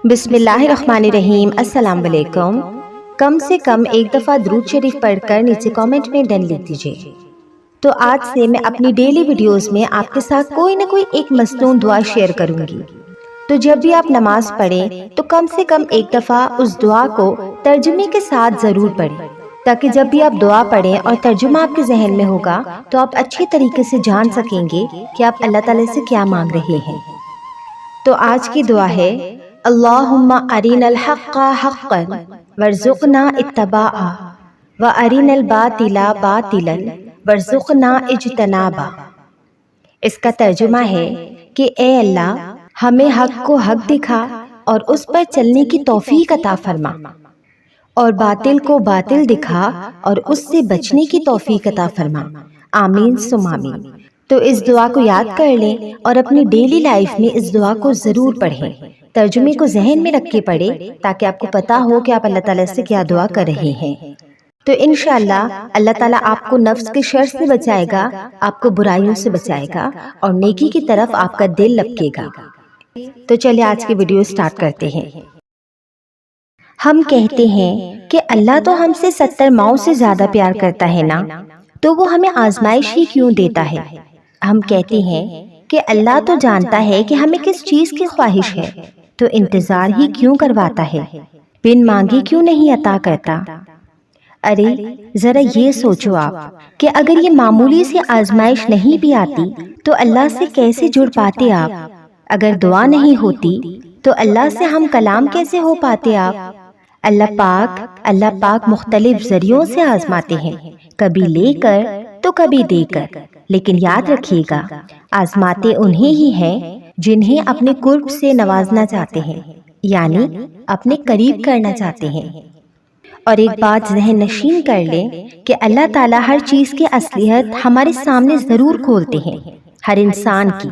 بسم اللہ الرحمن الرحیم۔ السلام علیکم۔ کم سے کم ایک دفعہ درود شریف پڑھ کر نیچے کامنٹ میں ڈن لکھ دیجئے۔ تو آج سے میں اپنی ڈیلی ویڈیوز میں آپ کے ساتھ کوئی نہ کوئی ایک مصنون دعا شیئر کروں گی۔ تو جب بھی آپ نماز پڑھیں تو کم سے کم ایک دفعہ اس دعا کو ترجمے کے ساتھ ضرور پڑھیں، تاکہ جب بھی آپ دعا پڑھیں اور ترجمہ آپ کے ذہن میں ہوگا تو آپ اچھی طریقے سے جان سکیں گے کہ آپ اللہ تعالیٰ سے کیا مانگ رہے ہیں۔ تو آج کی دعا ہے اللہم ارنا الحق حقا وارزقنا اتباعہ وارنا الباطل باطلا وارزقنا اجتنابہ۔ اس کا ترجمہ ہے کہ اے اللہ ہمیں حق کو حق دکھا اور اس پر چلنے کی توفیق عطا فرما، اور باطل کو باطل دکھا اور اس سے بچنے کی توفیق عطا فرما، آمین ثم آمین۔ تو اس دعا کو یاد کر لیں اور اپنی ڈیلی لائف میں اس دعا کو ضرور پڑھیں۔ ترجمے کو ذہن میں رکھ کے پڑھیں تاکہ آپ کو پتا ہو کہ آپ اللہ تعالیٰ سے کیا دعا کر رہے ہیں۔ تو انشاءاللہ اللہ تعالیٰ آپ کو نفس کے شر سے بچائے گا، آپ کو برائیوں سے بچائے گا اور نیکی کی طرف آپ کا دل لپکے گا۔ تو چلیے آج کی ویڈیو سٹارٹ کرتے ہیں۔ ہم کہتے ہیں کہ اللہ تو ہم سے 70 ماؤں سے زیادہ پیار کرتا ہے نا، تو وہ ہمیں آزمائش ہی کیوں دیتا ہے؟ ہم کہتے ہیں کہ اللہ تو جانتا ہے کہ ہمیں کس چیز کی خواہش ہے، تو انتظار ہی کیوں کرواتا ہے، بن مانگے کیوں نہیں عطا کرتا؟ ارے ذرا یہ سوچو آپ کہ اگر یہ معمولی سی آزمائش نہیں بھی آتی تو اللہ سے کیسے جڑ پاتے آپ؟ اگر دعا نہیں ہوتی تو اللہ سے ہم کلام کیسے ہو پاتے آپ؟ اللہ پاک مختلف ذریعوں سے آزماتے ہیں، کبھی لے کر تو کبھی دے کر، لیکن یاد رکھیے گا آزماتے انہیں ہی ہیں جنہیں اپنے قرب سے نوازنا چاہتے ہیں، یعنی اپنے قریب کرنا چاہتے ہیں۔ اور ایک بات ذہن نشین کر لیں کہ اللہ تعالیٰ ہر چیز کی اصلیت ہمارے سامنے ضرور کھولتے ہیں، ہر انسان کی۔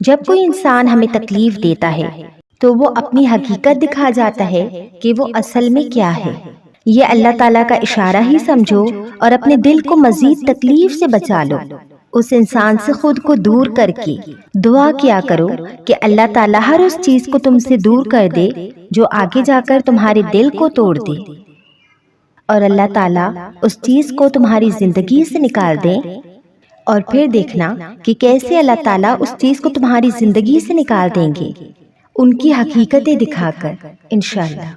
جب کوئی انسان ہمیں تکلیف دیتا ہے تو وہ اپنی حقیقت دکھا جاتا ہے کہ وہ اصل میں کیا ہے۔ یہ اللہ تعالیٰ کا اشارہ ہی سمجھو اور اپنے دل کو مزید تکلیف سے بچا لو۔ اس انسان سے خود کو دور کر کے دعا کیا کرو کہ اللہ تعالیٰ ہر اس چیز کو تم سے دور کر دے جو آگے جا کر تمہارے دل کو توڑ دے، اور اللہ تعالیٰ اس چیز کو تمہاری زندگی سے نکال دے، اور پھر دیکھنا کہ کیسے اللہ تعالیٰ اس چیز کو تمہاری زندگی سے نکال دیں گے، ان کی حقیقتیں دکھا کر انشاءاللہ۔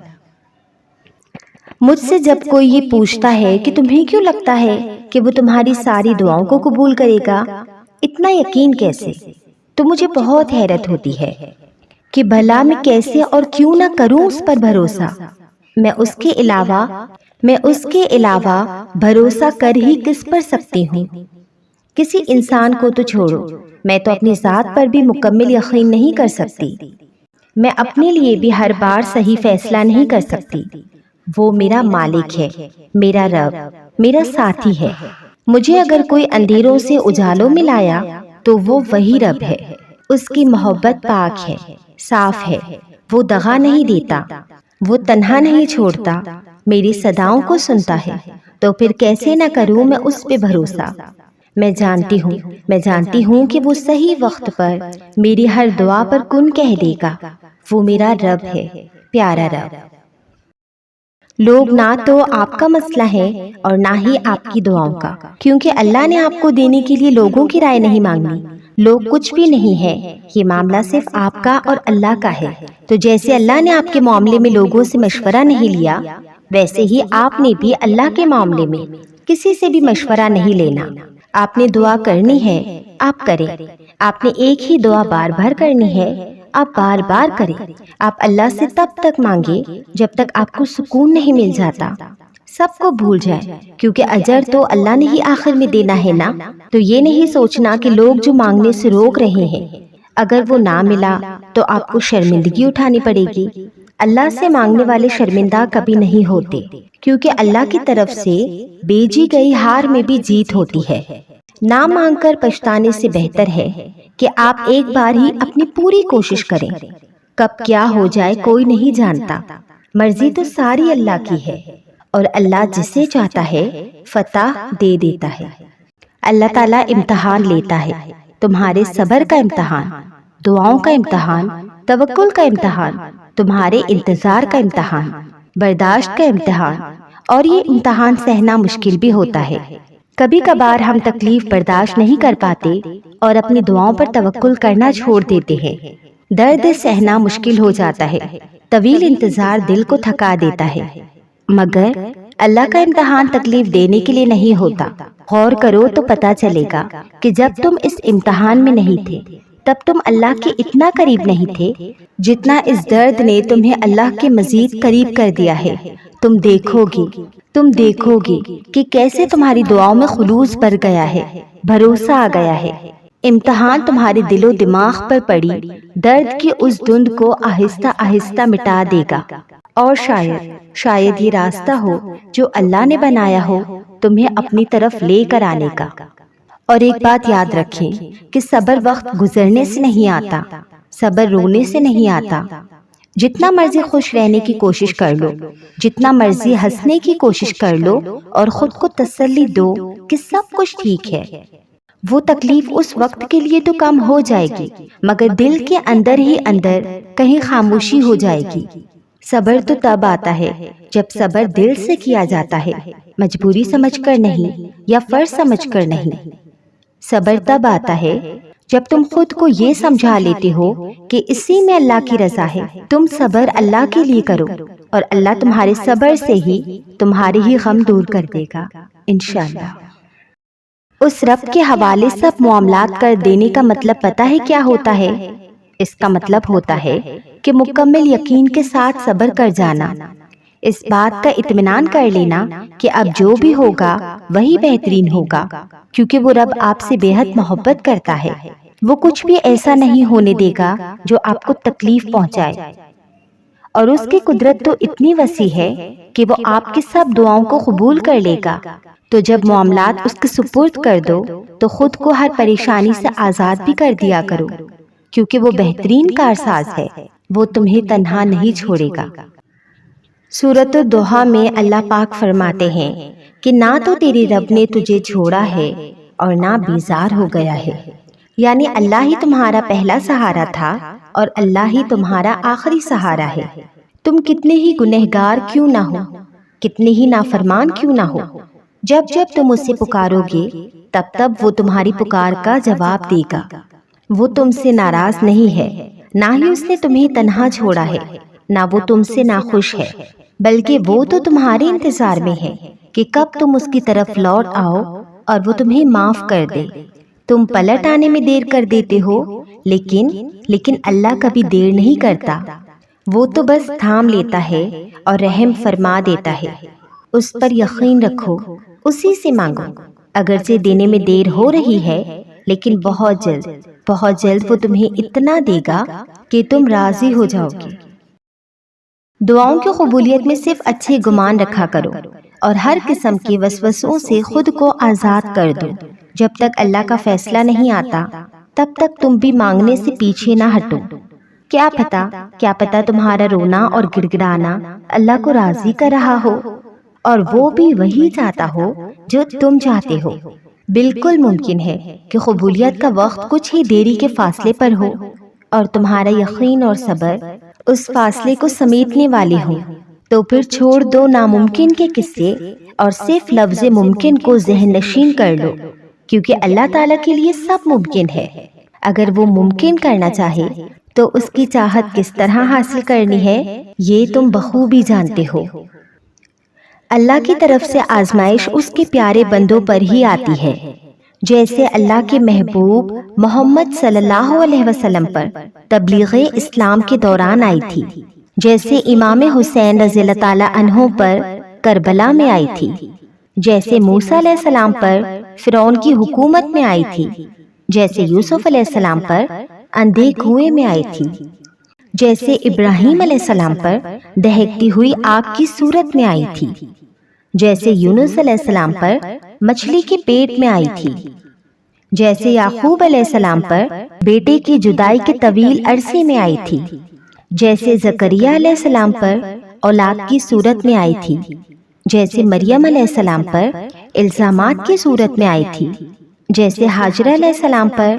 مجھ سے جب کوئی یہ پوچھتا ہے کہ تمہیں کیوں لگتا ہے کہ وہ تمہاری ساری دعاؤں کو قبول کرے گا، اتنا یقین کیسے، تو مجھے بہت حیرت ہوتی ہے کہ بھلا میں کیسے اور کیوں نہ کروں اس پر بھروسہ۔ میں اس کے علاوہ بھروسہ کر ہی کس پر سکتی ہوں؟ کسی انسان کو تو چھوڑو، میں تو اپنی ذات پر بھی مکمل یقین نہیں کر سکتی۔ میں اپنے لیے بھی ہر بار صحیح فیصلہ نہیں کر سکتی۔ وہ میرا مالک ہے، میرا رب، میرا ساتھی ہے۔ مجھے اگر کوئی اندھیروں سے اجالوں میں لایا تو وہ وہی رب ہے۔ اس کی محبت پاک ہے، صاف ہے، وہ دغا نہیں دیتا، وہ تنہا نہیں چھوڑتا، میری صداؤں کو سنتا ہے، تو پھر کیسے نہ کروں میں اس پہ بھروسہ۔ میں جانتی ہوں کہ وہ صحیح وقت پر میری ہر دعا پر کن کہہ دے گا۔ وہ میرا رب ہے، پیارا رب۔ لوگ نہ تو آپ کا مسئلہ ہے اور نہ ہی آپ کی دعاؤں کا، کیونکہ اللہ نے آپ کو دینے کے لیے لوگوں کی رائے نہیں مانگی۔ لوگ کچھ بھی نہیں ہے، یہ معاملہ صرف آپ کا اور اللہ کا ہے۔ تو جیسے اللہ نے آپ کے معاملے میں لوگوں سے مشورہ نہیں لیا، ویسے ہی آپ نے بھی اللہ کے معاملے میں کسی سے بھی مشورہ نہیں لینا۔ آپ نے دعا کرنی ہے، آپ کریں۔ آپ نے ایک ہی دعا بار بار کرنی ہے، آپ بار بار کریں۔ آپ اللہ سے تب تک مانگے جب تک آپ کو سکون نہیں مل جاتا، سب کو بھول جائے، کیونکہ اجر تو اللہ نے ہی آخر میں دینا ہے نا۔ تو یہ نہیں سوچنا کہ لوگ جو مانگنے سے روک رہے ہیں، اگر وہ نہ ملا تو آپ کو شرمندگی اٹھانی پڑے گی۔ اللہ سے مانگنے والے شرمندہ کبھی نہیں ہوتے، کیونکہ اللہ کی طرف سے بیجی گئی ہار میں بھی جیت ہوتی ہے۔ نہ مانگ کر پچھتانے سے بہتر ہے کہ آپ ایک بار ہی اپنی پوری کوشش کریں۔ کب کیا ہو جائے کوئی نہیں جانتا، مرضی تو ساری اللہ کی ہے، اور اللہ جسے چاہتا ہے فتح دے دیتا ہے۔ اللہ تعالیٰ امتحان لیتا ہے، تمہارے صبر کا امتحان، دعاؤں کا امتحان، توکل کا امتحان، تمہارے انتظار کا امتحان، برداشت کا امتحان، اور یہ امتحان سہنا مشکل بھی ہوتا ہے۔ کبھی کبھار ہم تکلیف برداشت نہیں کر پاتے اور اپنی دعاؤں پر توکل کرنا چھوڑ دیتے ہیں۔ درد سہنا مشکل ہو جاتا ہے، طویل انتظار دل کو تھکا دیتا ہے، مگر اللہ کا امتحان تکلیف دینے کے لیے نہیں ہوتا۔ غور کرو تو پتہ چلے گا کہ جب تم اس امتحان میں نہیں تھے تب تم اللہ کے اتنا قریب نہیں تھے جتنا اس درد نے تمہیں اللہ کے مزید قریب کر دیا ہے۔ تم دیکھو گی کہ کیسے تمہاری دعاؤں میں خلوص بڑھ گیا ہے، بھروسہ آ گیا ہے۔ امتحان تمہارے دل و دماغ پر پڑی درد کی اس دھند کو آہستہ آہستہ مٹا دے گا، اور شاید یہ راستہ ہو جو اللہ نے بنایا ہو تمہیں اپنی طرف لے کر آنے کا۔ اور ایک بات یاد رکھیں کہ صبر وقت گزرنے سے نہیں آتا، صبر رونے سے نہیں آتا۔ جتنا مرضی خوش رہنے کی کوشش کر لو، جتنا مرضی ہنسنے کی کوشش کر لو اور خود کو تسلی دو کہ سب کچھ ٹھیک ہے، وہ تکلیف اس وقت کے لیے تو کم ہو جائے گی، مگر دل کے اندر ہی اندر کہیں خاموشی ہو جائے گی۔ صبر تو تب آتا ہے جب صبر دل سے کیا جاتا ہے، مجبوری سمجھ کر نہیں یا فرض سمجھ کر نہیں۔ صبر تب آتا ہے جب تم خود کو یہ سمجھا لیتے ہو کہ اسی میں اللہ کی رضا ہے۔ تم صبر اللہ کے لیے کرو اور اللہ تمہارے صبر سے ہی تمہارے ہی غم دور کر دے گا انشاءاللہ۔ اس رب کے حوالے سب معاملات کر دینے کا مطلب پتہ ہے کیا ہوتا ہے؟ اس کا مطلب ہوتا ہے کہ مکمل یقین کے ساتھ صبر کر جانا، اس بات کا اطمینان کر لینا کہ اب جو بھی ہوگا وہی بہترین ہوگا، کیونکہ وہ رب آپ سے بے حد محبت کرتا ہے۔ وہ کچھ بھی ایسا نہیں ہونے دے گا جو آپ کو تکلیف پہنچائے، اور اس کی قدرت تو اتنی وسیع ہے کہ وہ آپ کی سب دعاؤں کو قبول کر لے گا۔ تو جب معاملات اس کے سپرد کر دو تو خود کو ہر پریشانی سے آزاد بھی کر دیا کرو، کیونکہ وہ بہترین کارساز ہے، وہ تمہیں تنہا نہیں چھوڑے گا۔ سورۃ الضحیٰ میں اللہ پاک فرماتے ہیں کہ نہ تو تیرے رب نے تجھے چھوڑا ہے اور نہ بیزار ہو گیا ہے، یعنی اللہ ہی تمہارا پہلا سہارا تھا اور اللہ ہی تمہارا آخری سہارا ہے۔ تم کتنے ہی گنہگار کیوں نہ ہو، کتنے ہی نافرمان کیوں نہ ہو، جب جب تم اسے پکارو گے تب تب وہ تمہاری پکار کا جواب دے گا۔ وہ تم سے ناراض نہیں ہے، نہ ہی اس نے تمہیں تنہا چھوڑا ہے، نہ وہ تم سے ناخوش ہے، بلکہ وہ تو تمہارے انتظار میں ہے کہ کب تم اس کی طرف لوٹ آؤ اور وہ تمہیں معاف کر دے۔ تم پلٹ آنے میں دیر کر دیتے ہو، لیکن اللہ کبھی دیر نہیں کرتا، وہ تو بس تھام لیتا ہے اور رحم فرما دیتا ہے۔ اس پر یقین رکھو، اسی سے مانگو، اگرچہ دینے میں دیر ہو رہی ہے لیکن بہت جلد وہ تمہیں اتنا دے گا کہ تم راضی ہو جاؤ گے۔ دعاؤں کی قبولیت میں صرف اچھے گمان رکھا کرو اور ہر قسم کے وسوسوں سے خود کو آزاد کر دو۔ جب تک اللہ کا فیصلہ نہیں آتا تب تک تم بھی مانگنے سے پیچھے نہ ہٹو۔ کیا پتا تمہارا رونا اور گڑگڑانا اللہ کو راضی کر رہا ہو اور وہ بھی وہی چاہتا ہو جو تم چاہتے ہو۔ بالکل ممکن ہے کہ قبولیت کا وقت کچھ ہی دیری کے فاصلے پر ہو اور تمہارا یقین اور صبر اس فاصلے کو سمیٹنے والے ہوں۔ تو پھر چھوڑ دو ناممکن کے قصے اور صرف لفظ ممکن کو ذہن نشین کر لو، کیونکہ اللہ تعالیٰ کے لیے سب ممکن ہے۔ اگر وہ ممکن کرنا چاہے تو اس کی چاہت کس طرح حاصل کرنی ہے یہ تم بخوبی جانتے ہو۔ اللہ کی طرف سے آزمائش اس کے پیارے بندوں پر ہی آتی ہے، جیسے اللہ کے محبوب محمد صلی اللہ علیہ وسلم پر تبلیغ اسلام کے دوران آئی تھی، جیسے امام حسین رضی اللہ تعالیٰ عنہ پر کربلا میں آئی تھی، جیسے موسیٰ علیہ السلام پر فرعون کی حکومت میں آئی تھی، جیسے یوسف علیہ السلام پر اندھے کنویں میں آئی تھی، جیسے ابراہیم علیہ السلام پر دہکتی ہوئی آگ کی صورت میں آئی تھی، جیسے یونس علیہ السلام پر مچھلی کے پیٹ میں آئی تھی، جیسے یعقوب علیہ السلام پر بیٹے کی جدائی کے طویل عرصے میں آئی تھی، جیسے زکریا علیہ السلام پر اولاد کی صورت میں آئی تھی، جیسے مریم علیہ السلام پر الزامات کی صورت میں آئی تھی، جیسے ہاجرہ علیہ السلام پر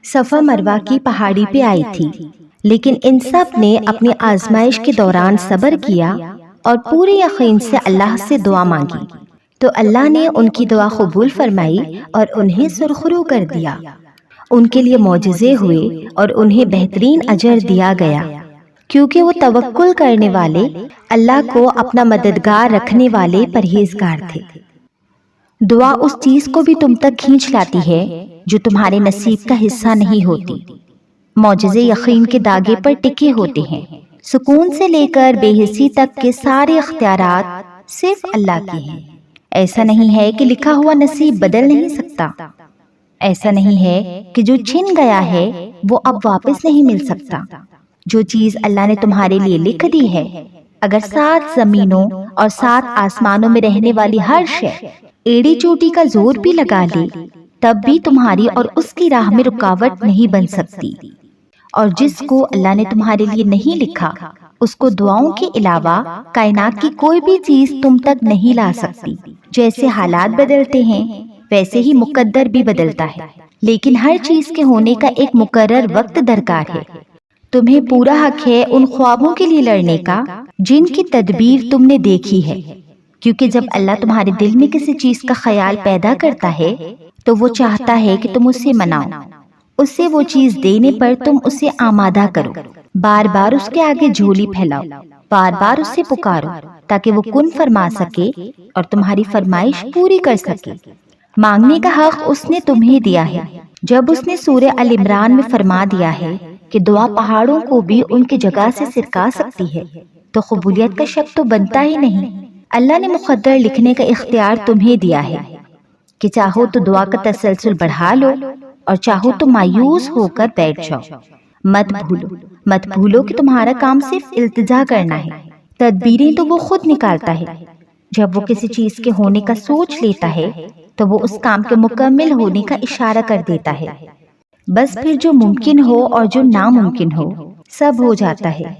صفا مروہ کی پہاڑی پہ آئی تھی، لیکن ان سب نے اپنی آزمائش کے دوران صبر کیا اور پورے یقین سے اللہ سے دعا مانگی تو اللہ نے ان کی دعا قبول فرمائی اور انہیں سرخرو کر دیا۔ ان کے لیے معجزے ہوئے اور انہیں بہترین اجر دیا گیا، کیونکہ وہ توکل کرنے والے، اللہ کو اپنا مددگار رکھنے والے پرہیزگار تھے۔ دعا اس چیز کو بھی تم تک کھینچ لاتی ہے جو تمہارے نصیب کا حصہ نہیں ہوتی۔ معجزے یقین کے داغے پر ٹکے ہوتے ہیں۔ سکون سے لے کر بے حسی تک کے سارے اختیارات صرف اللہ کے ہیں۔ ایسا نہیں ہے کہ لکھا ہوا نصیب بدل نہیں سکتا، ایسا نہیں ہے کہ جو چھن گیا ہے وہ اب واپس نہیں مل سکتا۔ جو چیز اللہ نے تمہارے لیے لکھ دی ہے، اگر 7 زمینوں اور 7 آسمانوں میں رہنے والی ہر شے ایڑی چوٹی کا زور بھی لگا لے، تب بھی تمہاری اور اس کی راہ میں رکاوٹ نہیں بن سکتی۔ اور جس کو اللہ نے تمہارے لیے نہیں لکھا، اس کو دعاؤں کے علاوہ کائنات کی کوئی بھی چیز تم تک نہیں لا سکتی۔ جیسے حالات بدلتے ہیں ویسے ہی مقدر بھی بدلتا ہے، لیکن ہر چیز کے ہونے کا ایک مقرر وقت درکار ہے۔ تمہیں پورا حق ہے ان خوابوں کے لیے لڑنے کا جن کی تدبیر تم نے دیکھی ہے، کیونکہ جب اللہ تمہارے دل میں کسی چیز کا خیال پیدا کرتا ہے تو وہ چاہتا ہے کہ تم اسے مناؤ، اسے وہ چیز دینے پر تم اسے آمادہ کرو، بار بار اس کے آگے جھولی پھیلاؤ، بار بار اسے پکارو تاکہ وہ کن فرما سکے اور تمہاری فرمائش پوری کر سکے۔ مانگنے کا حق اس نے تمہیں دیا ہے۔ جب اس نے سورہ ال عمران میں فرما دیا ہے کہ دعا پہاڑوں کو بھی ان کی جگہ سے سرکا سکتی ہے، تو قبولیت کا شک تو بنتا ہی نہیں۔ اللہ نے مقدر لکھنے کا اختیار تمہیں دیا ہے کہ چاہو تو دعا کا تسلسل بڑھا لو اور چاہو تو مایوس ہو کر بیٹھ جاؤ۔ مت بھولو کہ تمہارا کام صرف التجا کرنا ہے، تدبیریں تو وہ خود نکالتا ہے۔ جب وہ کسی چیز کے ہونے کا سوچ لیتا ہے تو وہ اس کام کے مکمل ہونے کا اشارہ کر دیتا ہے، بس پھر جو ممکن ہو اور جو ناممکن ہو سب ہو جاتا ہے۔